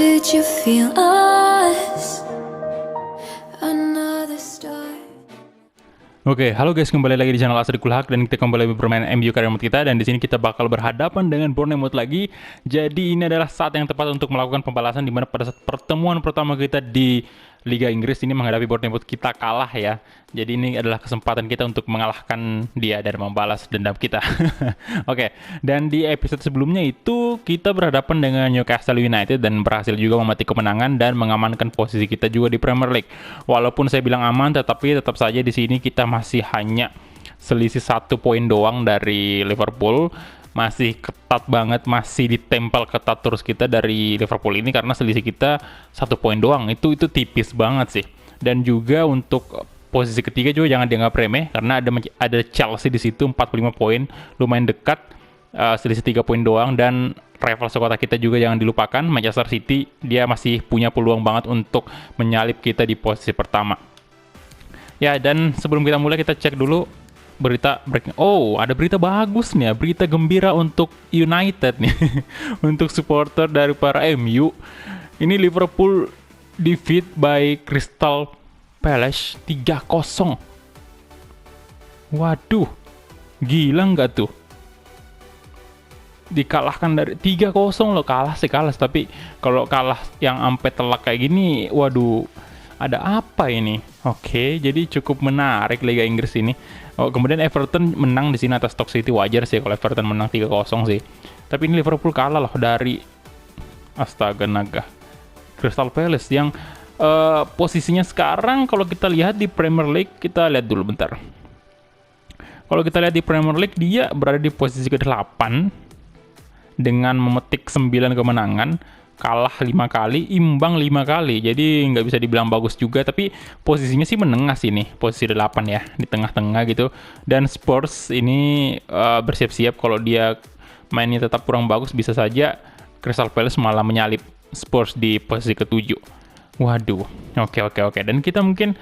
Did you feel us? Another star. Oke, halo guys, kembali lagi di channel Asri Kulhak dan kita kembali bermain MU Career Mode kita, dan di sini kita bakal berhadapan dengan Bournemouth lagi. Jadi ini adalah saat yang tepat untuk melakukan pembalasan, dimana pada saat pertemuan pertama kita di Liga Inggris ini menghadapi Bournemouth kita kalah ya. Jadi ini adalah kesempatan kita untuk mengalahkan dia dan membalas dendam kita. Oke, dan di episode sebelumnya itu kita berhadapan dengan Newcastle United dan berhasil juga memetik kemenangan dan mengamankan posisi kita juga di Premier League. Walaupun saya bilang aman, tetapi tetap saja di sini kita masih hanya selisih 1 poin doang dari Liverpool. Masih ketat banget, masih ditempel ketat terus kita dari Liverpool ini karena selisih kita 1 poin doang. Itu tipis banget sih. Dan juga untuk posisi ketiga juga jangan dianggap remeh karena ada Chelsea di situ 45 poin, lumayan dekat, selisih 3 poin doang. Dan rival sekota kita juga jangan dilupakan, Manchester City, dia masih punya peluang banget untuk menyalip kita di posisi pertama. Ya, dan sebelum kita mulai kita cek dulu berita breaking. Oh, ada berita bagus nih ya, berita gembira untuk United nih. Untuk supporter dari para MU. Ini Liverpool defeat by Crystal Palace 3-0. Waduh, gila nggak tuh? Dikalahkan dari 3-0 loh, kalah sih kalah, tapi kalau kalah yang sampai telak kayak gini, waduh, ada apa ini? Oke, jadi cukup menarik Liga Inggris ini. Oh, kemudian Everton menang di sini atas Stoke City, wajar sih kalau Everton menang 3-0 sih. Tapi ini Liverpool kalah loh dari astaga naga Crystal Palace yang posisinya sekarang kalau kita lihat di Premier League, kita lihat dulu bentar. Kalau kita lihat di Premier League, dia berada di posisi ke-8 dengan memetik 9 kemenangan. Kalah 5 kali, imbang 5 kali. Jadi nggak bisa dibilang bagus juga, tapi posisinya sih menengah sih nih, posisi 8 ya, di tengah-tengah gitu. Dan Spurs ini bersiap-siap kalau dia mainnya tetap kurang bagus, bisa saja Crystal Palace malah menyalip Spurs di posisi ke-7. Waduh, oke. Dan kita mungkin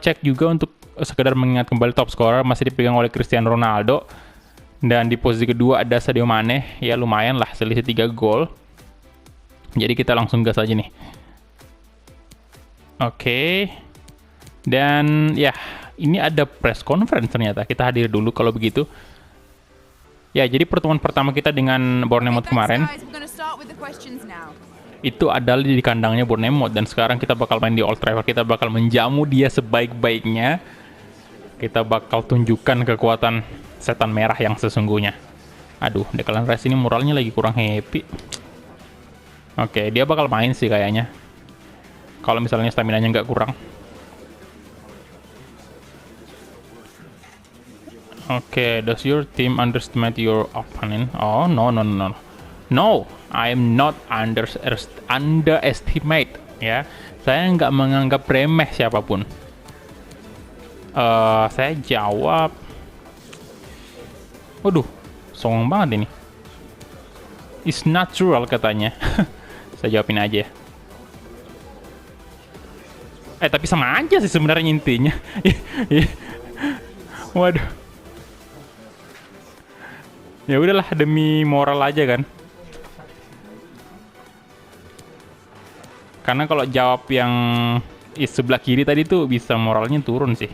cek juga untuk sekedar mengingat kembali top scorer masih dipegang oleh Cristiano Ronaldo. Dan di posisi kedua ada Sadio Mane, ya lumayan lah, selisih 3 gol. Jadi kita langsung gas aja nih. Oke. Dan ya, ini ada press conference ternyata. Kita hadir dulu kalau begitu. Ya, jadi pertemuan pertama kita dengan Bournemouth kemarin itu adalah di kandangnya Bournemouth, dan sekarang kita bakal main di Old Trafford. Kita bakal menjamu dia sebaik-baiknya. Kita bakal tunjukkan kekuatan setan merah yang sesungguhnya. Aduh, Declan Rice ini moralnya lagi kurang happy. Oke, dia bakal main sih kayaknya. Kalau misalnya stamina-nya nggak kurang. Oke, does your team underestimate your opponent? Oh, no. No, I am not underestimate. Ya, saya nggak menganggap remeh siapapun. Saya jawab. Waduh, songong banget ini. It's natural katanya. Saya jawabin aja. Tapi sama aja sih sebenarnya intinya. Waduh. Ya udahlah, demi moral aja kan. Karena kalau jawab yang sebelah kiri tadi tuh bisa moralnya turun sih.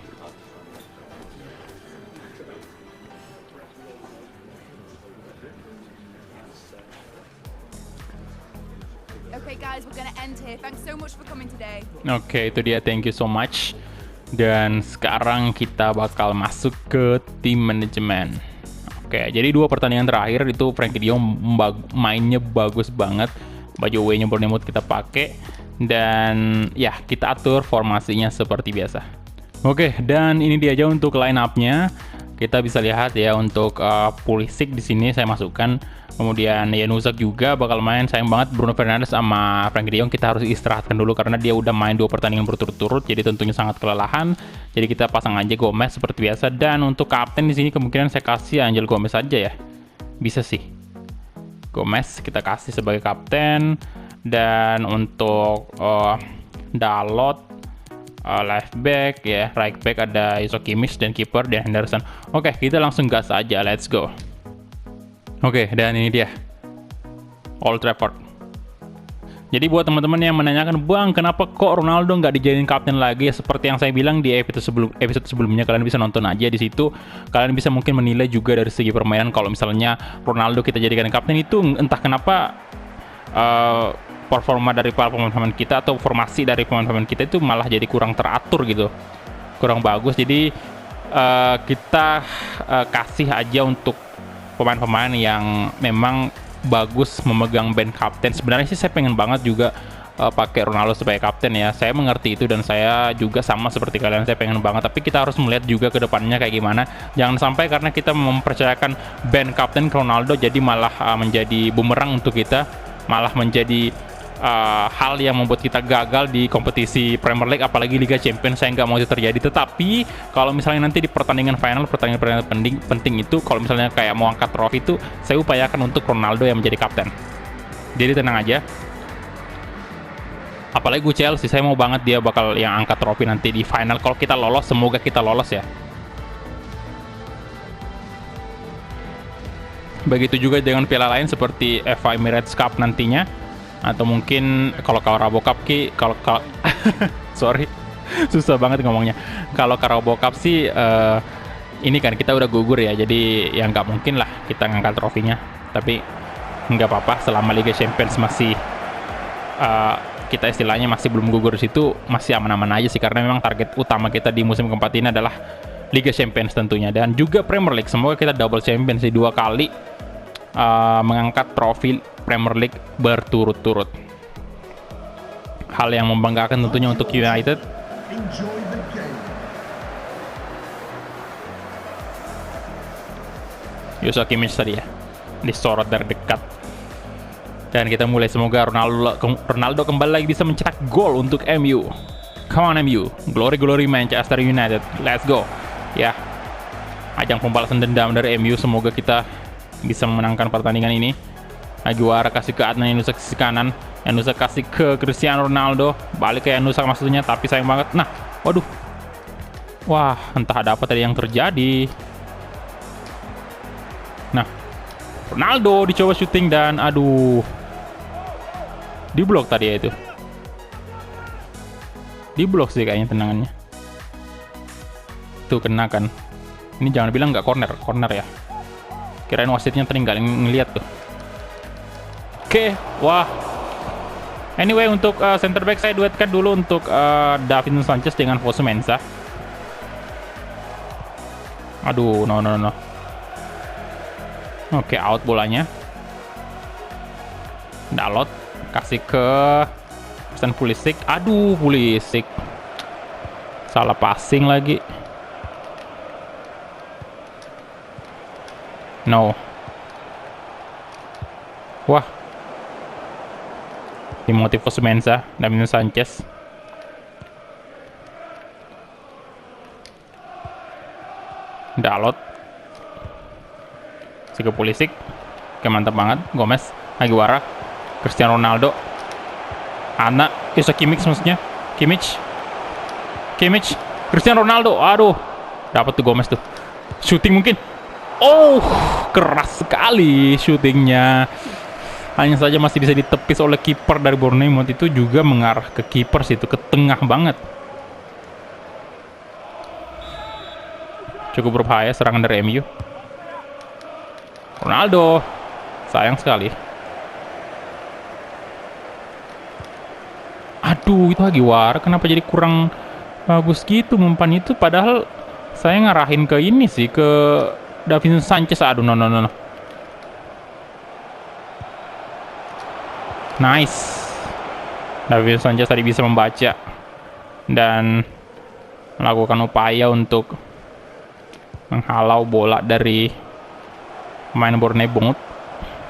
Oke, itu dia, thank you so much. Dan sekarang kita bakal masuk ke tim manajemen. Oke, jadi 2 pertandingan terakhir itu Frenkie de Jong mainnya bagus banget. Baju away-nya Bournemouth kita pakai, dan ya kita atur formasinya seperti biasa. Oke, dan ini dia aja untuk line up-nya. Kita bisa lihat ya untuk Pulisic di sini saya masukkan. Kemudian Januzaj juga bakal main. Sayang banget Bruno Fernandes sama Frenkie de Jong kita harus istirahatkan dulu karena dia udah main 2 pertandingan berturut-turut, jadi tentunya sangat kelelahan. Jadi kita pasang aja Gomez seperti biasa. Dan untuk kapten di sini kemungkinan saya kasih Angel Gomez aja ya. Bisa sih. Gomez kita kasih sebagai kapten. Dan untuk Dalot left back ya, right back ada Iso Kimmich, dan kiper dan Henderson. Oke, kita langsung gas aja, let's go. Oke, dan ini dia Old Trafford. Jadi buat teman-teman yang menanyakan, Bang, kenapa kok Ronaldo nggak dijadiin kapten lagi? Ya, seperti yang saya bilang di episode sebelumnya, kalian bisa nonton aja di situ. Kalian bisa mungkin menilai juga dari segi permainan. Kalau misalnya Ronaldo kita jadikan kapten itu entah kenapa performa dari para pemain-pemain kita atau formasi dari pemain-pemain kita itu malah jadi kurang teratur gitu, kurang bagus. Jadi kita kasih aja untuk pemain-pemain yang memang bagus memegang band kapten. Sebenarnya sih saya pengen banget juga pakai Ronaldo sebagai kapten ya. Saya mengerti itu dan saya juga sama seperti kalian, saya pengen banget. Tapi kita harus melihat juga ke depannya kayak gimana. Jangan sampai karena kita mempercayakan band kapten ke Ronaldo jadi malah menjadi bumerang untuk kita, malah menjadi hal yang membuat kita gagal di kompetisi Premier League apalagi Liga Champions. Saya nggak mau itu terjadi. Tetapi kalau misalnya nanti di pertandingan pertandingan penting itu, kalau misalnya kayak mau angkat trofi itu, saya upayakan untuk Ronaldo yang menjadi kapten. Jadi tenang aja. Apalagi gue Chelsea, saya mau banget dia bakal yang angkat trofi nanti di final. Kalau kita lolos, semoga kita lolos ya. Begitu juga dengan piala lain seperti FA Emirates Cup nantinya, atau mungkin kalau Carabao Cup kalau sorry susah banget ngomongnya. Kalau Carabao Cup sih ini kan kita udah gugur ya, jadi ya nggak mungkin lah kita ngangkat trofinya. Tapi nggak apa-apa, selama Liga Champions masih kita istilahnya masih belum gugur di situ, masih aman-aman aja sih, karena memang target utama kita di musim keempat ini adalah Liga Champions tentunya, dan juga Premier League. Semoga kita double champion sih, 2 kali mengangkat trofi Premier League berturut-turut. Hal yang membanggakan tentunya untuk United. Joshua Kimmich tadi ya, disorot dari dekat. Dan kita mulai, semoga Ronaldo kembali lagi bisa mencetak gol untuk MU. Come on MU, glory Manchester United, let's go. Ya, ajang pembalasan dendam dari MU, semoga kita bisa memenangkan pertandingan ini. Aguara kasih ke Adnan Januzaj sisi kanan, Januzaj kasih ke Cristiano Ronaldo, balik ke Januzaj maksudnya, tapi sayang banget. Nah, waduh, wah, entah ada apa tadi yang terjadi. Nah, Ronaldo dicoba syuting dan aduh, diblok tadi ya itu. Diblok sih kayaknya tendangannya. Tuh kena kan. Ini jangan bilang nggak corner ya. Kirain wasitnya tadi nggak ngeliat tuh. Oke, wah. Anyway, untuk center back saya duetkan dulu untuk Davinson Sanchez dengan Fosu Mensah. Aduh, no. Oke, out bolanya. Dalot kasih ke Christian Pulisic. Aduh, Pulisic salah passing lagi. No. Wah, Timothy Fosu Mensah, Davinson Sanchez. Dalot ke Pulisic. Oke, mantap banget. Gomez, Aguara, Cristiano Ronaldo, Joshua Kimmich maksudnya. Kimmich, Cristiano Ronaldo. Aduh, dapat tuh Gomez tuh. Shooting mungkin. Oh, keras sekali shootingnya. Hanya saja masih bisa ditepis oleh kiper dari Bournemouth, itu juga mengarah ke kiper situ, ke tengah banget. Cukup berbahaya serangan dari MU. Ronaldo, sayang sekali. Aduh, itu Aguilar kenapa jadi kurang bagus gitu umpan itu, padahal saya ngarahin ke ini sih, ke Davinson Sanchez. Aduh, no. Nice. Davinson Sanchez tadi bisa membaca dan melakukan upaya untuk menghalau bola dari pemain Bournemouth.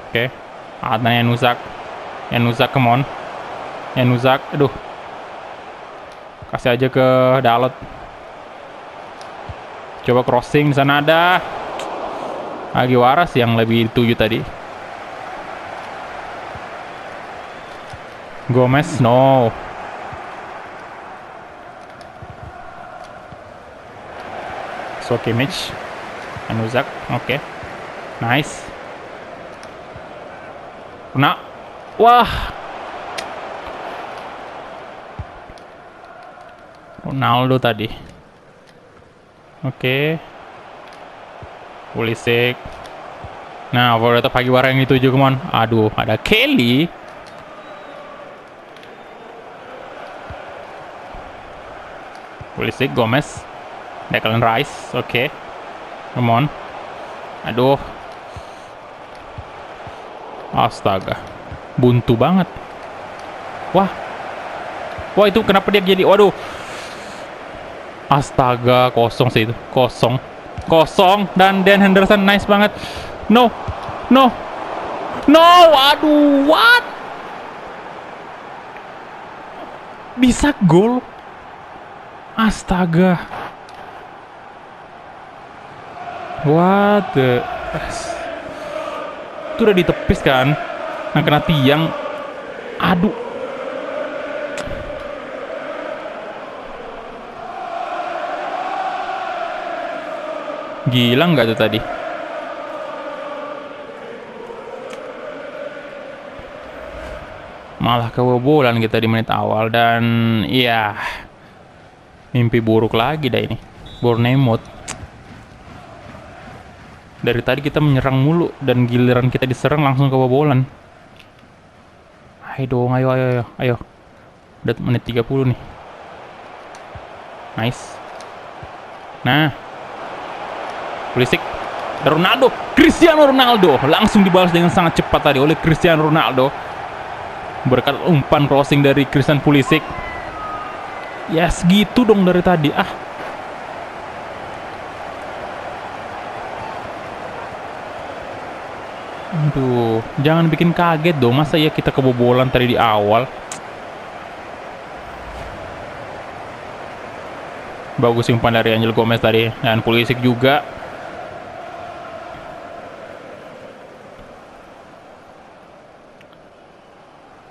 Oke. Adnan Januzaj, come on. Januzaj, aduh. Kasih aja ke Dalot. Coba crossing, di sana ada Aguilar yang lebih dituju tadi. Gomez, no. So Kimmich, Januzaj, oke. Nice. Nah, wah, Ronaldo tadi. Oke. Pulisic. Nah, Volta Pagiwara yang dituju, come on. Aduh, ada Kelly. Pulisic, Gomez. Declan Rice, oke. Come on. Aduh. Astaga. Buntu banget. Wah. Wah, itu kenapa dia jadi... Waduh. Astaga, kosong sih itu. Kosong. Kosong. Dan Dan Henderson, nice banget. No. No. No. Aduh, what? Bisa gol. Astaga. What the... Itu udah ditepis kan. Nah, kena tiang. Aduh. Gila nggak tuh tadi? Malah kebobolan kita di menit awal. Dan iya, mimpi buruk lagi dah ini. Bournemouth. Dari tadi kita menyerang mulu, dan giliran kita diserang langsung kebobolan. Ayo dong, ayo. Udah menit 30 nih. Nice. Nah. Pulisic. Ronaldo. Cristiano Ronaldo. Langsung dibalas dengan sangat cepat tadi oleh Cristiano Ronaldo. Berkat umpan crossing dari Christian Pulisic. Ya segitu dong dari tadi. Aduh, jangan bikin kaget dong. Masa ya kita kebobolan tadi di awal. Bagus umpan dari Angel Gomez tadi. Dan Pulisic juga.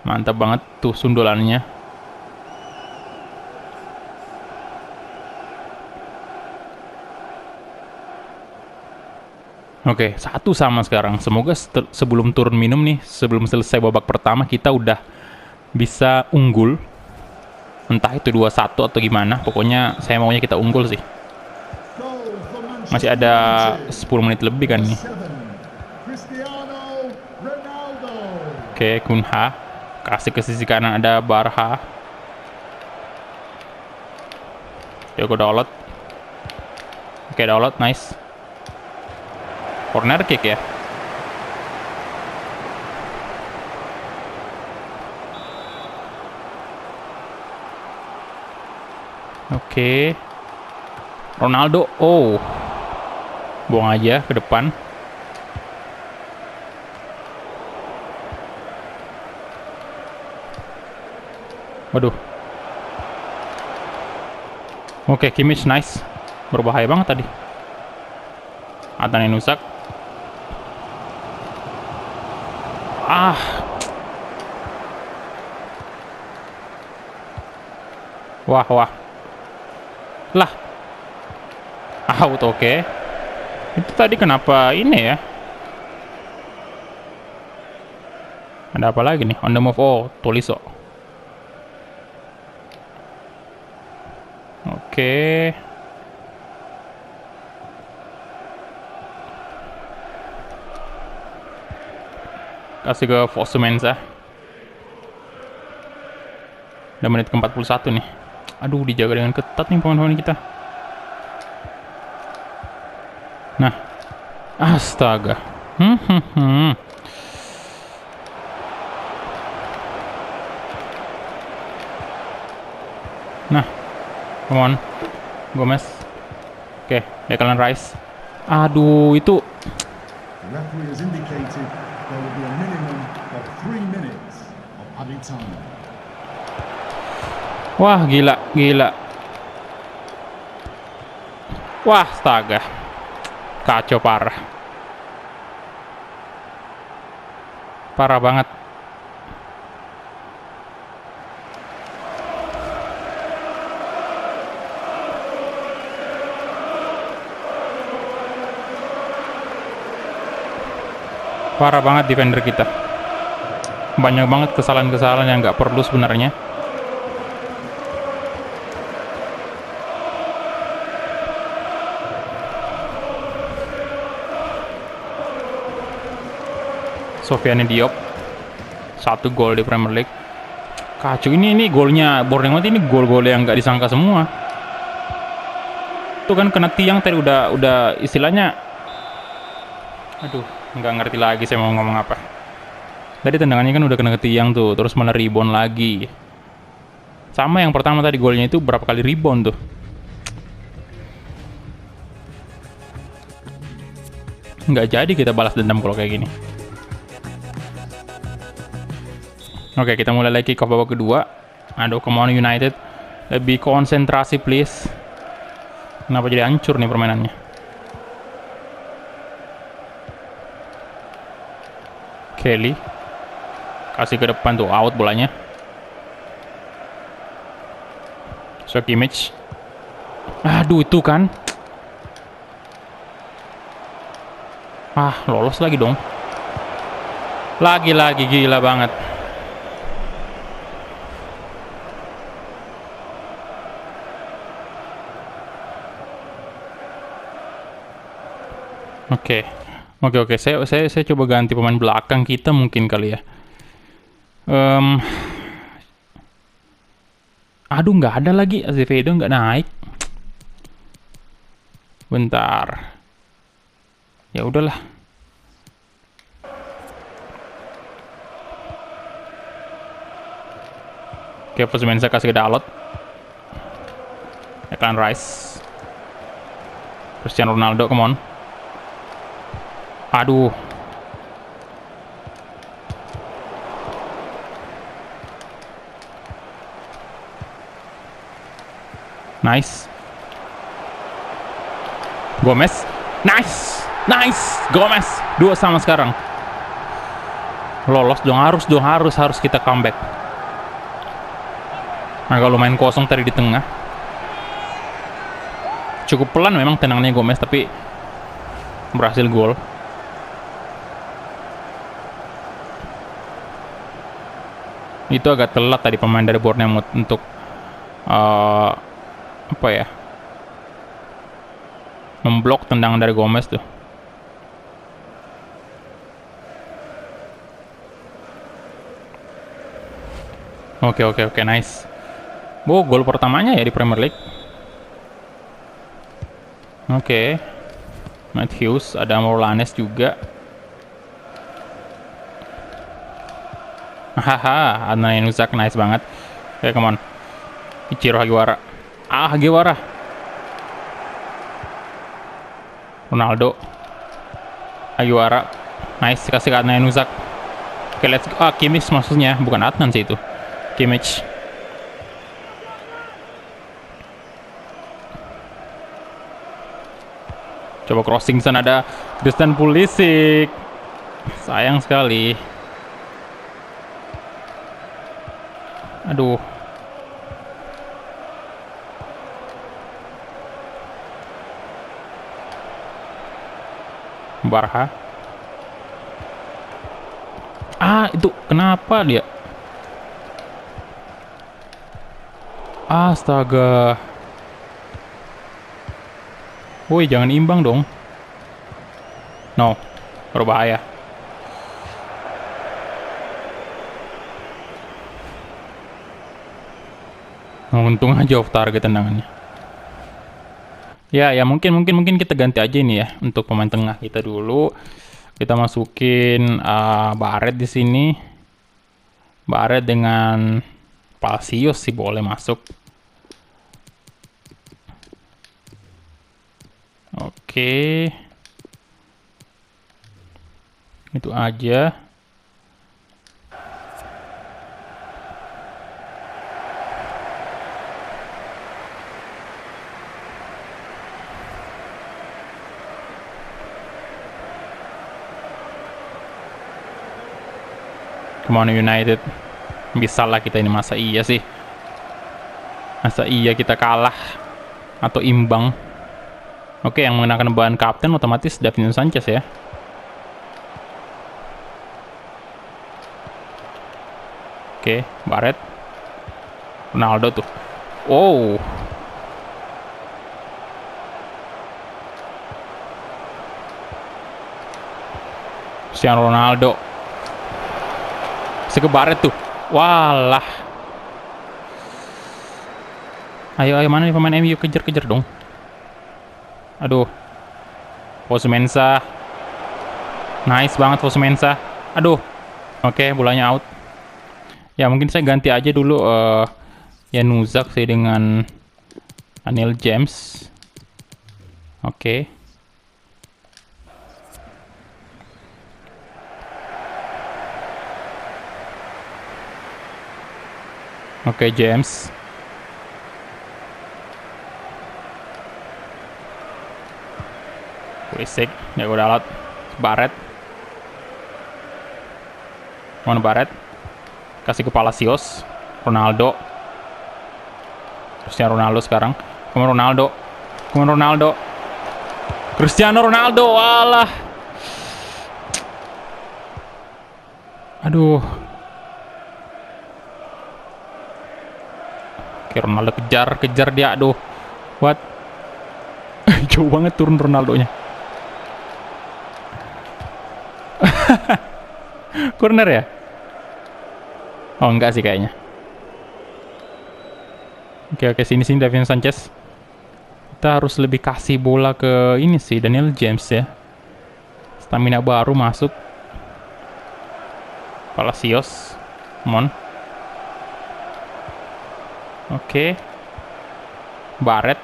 Mantap banget tuh sundulannya. Oke, 1-1 sekarang. Semoga sebelum turun minum nih, sebelum selesai babak pertama, kita udah bisa unggul. Entah itu 2-1 atau gimana. Pokoknya saya maunya kita unggul sih. Masih ada 10 menit lebih kan nih. Oke, Kunha. Kasih ke sisi kanan, ada Barha. Diogo Dalot. Oke, Dalot, nice. Corner kick ya. Oke. Ronaldo. Oh. Buang aja ke depan. Waduh. Oke, Kimmich nice. Berbahaya banget tadi. Adnan Nusak. Wah. Lah. Out, oke. Itu tadi kenapa ini ya? Ada apa lagi nih? On the move. Oh, Tolisso. Oke. Kasih ke Fosu-Mensah. Udah menit ke-41 nih. Aduh, dijaga dengan ketat nih pemain-pemain kita. Nah. Astaga. Nah. Come on. Gomez. Oke, Declan Rice. Aduh, itu wah, gila. Wah, astaga. Kacau parah. Parah banget. Parah banget defender kita. Banyak banget kesalahan-kesalahan yang nggak perlu sebenarnya. Sofiane Diop 1 gol di Premier League. Kacau ini golnya Bournemouth, ini gol-gol yang nggak disangka semua. Tuh kan kena tiang tadi, udah istilahnya, aduh nggak ngerti lagi saya mau ngomong apa. Tadi tendangannya kan udah kena ke tiang tuh, terus malah rebound lagi. Sama yang pertama tadi, golnya itu berapa kali rebound tuh. Nggak jadi kita balas dendam kalau kayak gini. Oke, kita mulai lagi ke babak kedua. Aduh, come on United, lebih konsentrasi please. Kenapa jadi hancur nih permainannya? Kelly kasih ke depan tuh, out bolanya. So Kimmich, aduh itu kan, lolos lagi dong. Lagi gila banget. Oke. Saya coba ganti pemain belakang kita mungkin kali ya. Aduh, nggak ada lagi. Azevedo nggak naik. Bentar. Ya udahlah. Oke, Fosu-Mensah kasih ke Dalot. Declan Rice. Cristiano Ronaldo, come on. Aduh. Nice. Gomez. Nice. Gomez. 2 sama sekarang. Lolos dong, harus kita comeback. Nah, kalau main kosong tadi di tengah. Cukup pelan memang tendangannya Gomez, tapi berhasil gol. Itu agak telat tadi pemain dari Bournemouth untuk apa ya, memblok tendangan dari Gomez tuh. Oke, nice. Gol pertamanya ya di Premier League. Oke. Matthews, ada Morlanes juga. Haha, Adnan Januzaj nice banget. Oke, come on. Ichiro Hagiwara. Hagiwara. Ronaldo. Hagiwara. Nice, kasih ke Adnan Januzaj. Oke, let's go. Kimmich maksudnya, bukan Adnan sih itu. Kimmich. Coba crossing sana, ada Christian Pulisic. Sayang sekali. Aduh. Barha. Itu kenapa dia? Astaga. Woi, jangan imbang dong. No, berbahaya. Untung aja off target tendangannya. Ya mungkin kita ganti aja ini ya untuk pemain tengah kita dulu. Kita masukin Barret di sini. Barret dengan Palacios sih boleh masuk. Oke. Itu aja. Come on United. Bisa lah kita ini, masa iya sih? Masa iya kita kalah atau imbang? Oke, yang mengenakan bahan kapten otomatis Davinson Sanchez ya. Oke, Barret. Ronaldo tuh. Wow. Cristiano Ronaldo. Kasih ke Barret tuh. Walah. Ayo, mana nih pemain MU? Kejar dong. Aduh. Fosu-Mensah. Nice banget Fosu-Mensah. Aduh. Oke, bolanya out. Ya, mungkin saya ganti aja dulu Januzaj sih dengan Daniel James. Oke. Oke, James. Pulisic, Diego Dalot, Barret. Mana Barret? Kasih ke Palacios, Ronaldo. Cristiano Ronaldo sekarang. Ronaldo. Cristiano Ronaldo, walah. Aduh. Oke, Ronaldo kejar dia, aduh. What? Jauh banget turun Ronaldonya. Corner ya? Oh, enggak sih kayaknya. Oke, sini Davinson Sanchez. Kita harus lebih kasih bola ke ini sih, Daniel James ya. Stamina baru masuk. Palacios. Come on. Oke. Barret.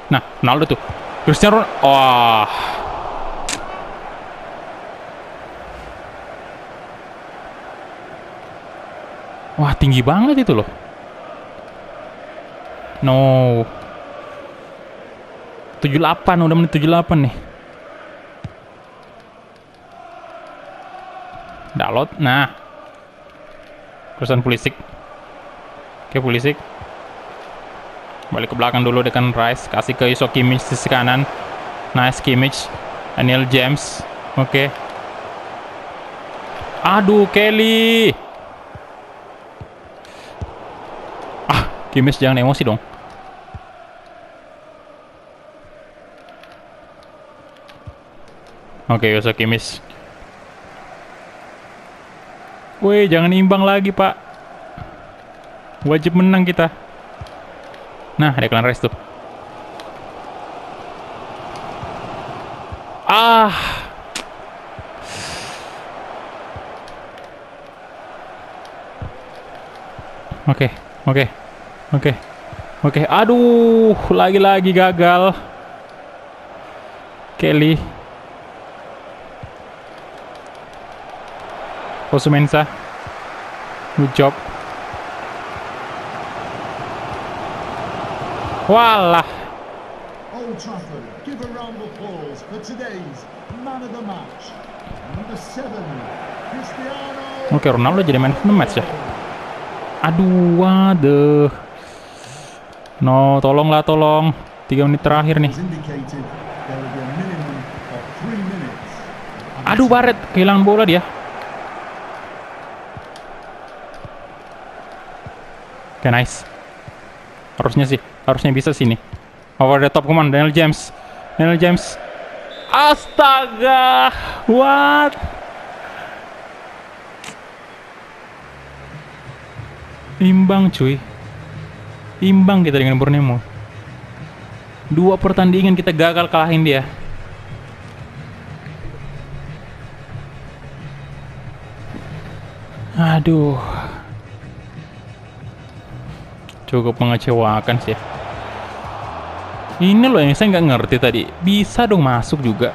Nah, Ronaldo tuh. Cristiano. Wah. Wah, tinggi banget itu loh. No. 78, udah menit 78 nih. Dalot. Nah. Christian Pulisic. Oke, Pulisic. Balik ke belakang dulu dengan Rice. Kasih ke Joshua Kimmich di sisi kanan. Nice Kimmich. Daniel James. Oke. Aduh, Kelly. Kimmich jangan emosi dong. Oke, Joshua Kimmich. Woi, jangan imbang lagi, Pak. Wajib menang kita. Nah, Declan Rice tuh. Oke. Aduh, lagi-lagi gagal. Kelly. Fosu-Mensah. Good job. Walah. Old Trafford, give a round of applause for today's man of the match. Number 7, Cristiano. Oke, Ronaldo jadi man of the match ya. Aduh, waduh. No, tolong. 3 menit terakhir nih. Aduh, Barret kehilangan bola dia. Oke, nice. Harusnya bisa sini. Over the top, come on, Daniel James. Astaga, what? Imbang cuy. Imbang kita dengan Bournemouth. 2 pertandingan kita gagal kalahin dia. Aduh. Cukup mengecewakan sih. Ini loh yang saya nggak ngerti tadi. Bisa dong masuk juga.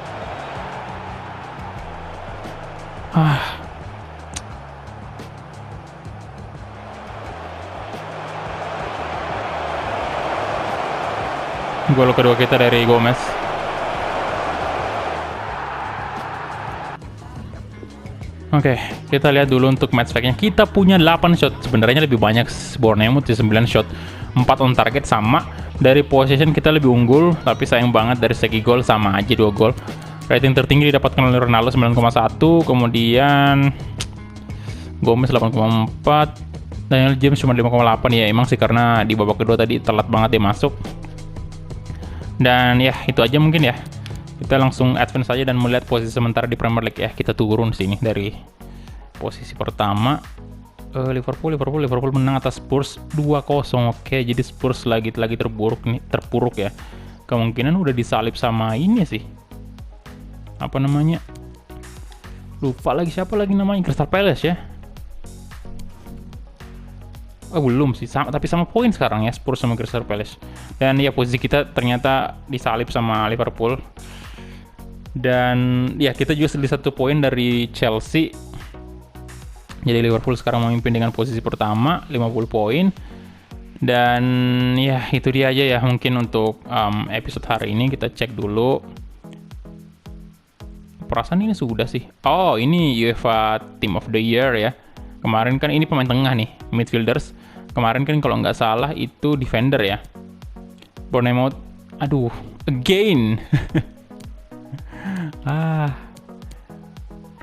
Gol kedua kita dari Gomez. Oke, kita lihat dulu untuk match pack-nya. Kita punya 8 shot. Sebenarnya lebih banyak Bournemouth di 9 shot. 4 on target sama. Dari possession kita lebih unggul, tapi sayang banget dari segi gol sama aja 2 gol. Rating tertinggi didapatkan oleh Ronaldo 9,1, kemudian Gomez 8,4, Daniel James cuma 5,8 ya. Emang sih karena di babak kedua tadi telat banget dia masuk. Dan ya, itu aja mungkin ya. Kita langsung advance saja dan melihat posisi sementara di Premier League ya. Kita turun sini dari posisi pertama Liverpool menang atas Spurs 2-0. Oke, jadi Spurs lagi terpuruk ya. Kemungkinan udah disalip sama ini sih. Apa namanya? Lupa lagi siapa lagi namanya, Crystal Palace ya. Belum sih, tapi sama poin sekarang ya Spurs sama Crystal Palace. Dan ya posisi kita ternyata disalip sama Liverpool. Dan ya kita juga selisih 1 poin dari Chelsea. Jadi Liverpool sekarang memimpin dengan posisi pertama 50 poin. Dan ya itu dia aja ya mungkin untuk episode hari ini. Kita cek dulu. Perasaan ini sudah sih. Oh, ini UEFA Team of the Year ya. Kemarin kan ini pemain tengah nih, midfielders. Kemarin kan kalau nggak salah itu defender ya. Bournemouth, again.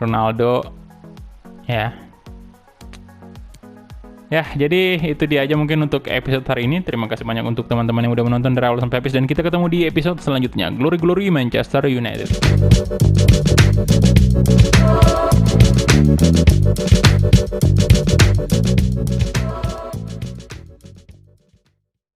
Ronaldo, ya. Ya, jadi itu dia aja mungkin untuk episode hari ini. Terima kasih banyak untuk teman-teman yang udah menonton dari awal sampai habis. Dan kita ketemu di episode selanjutnya. Glory Glory Manchester United.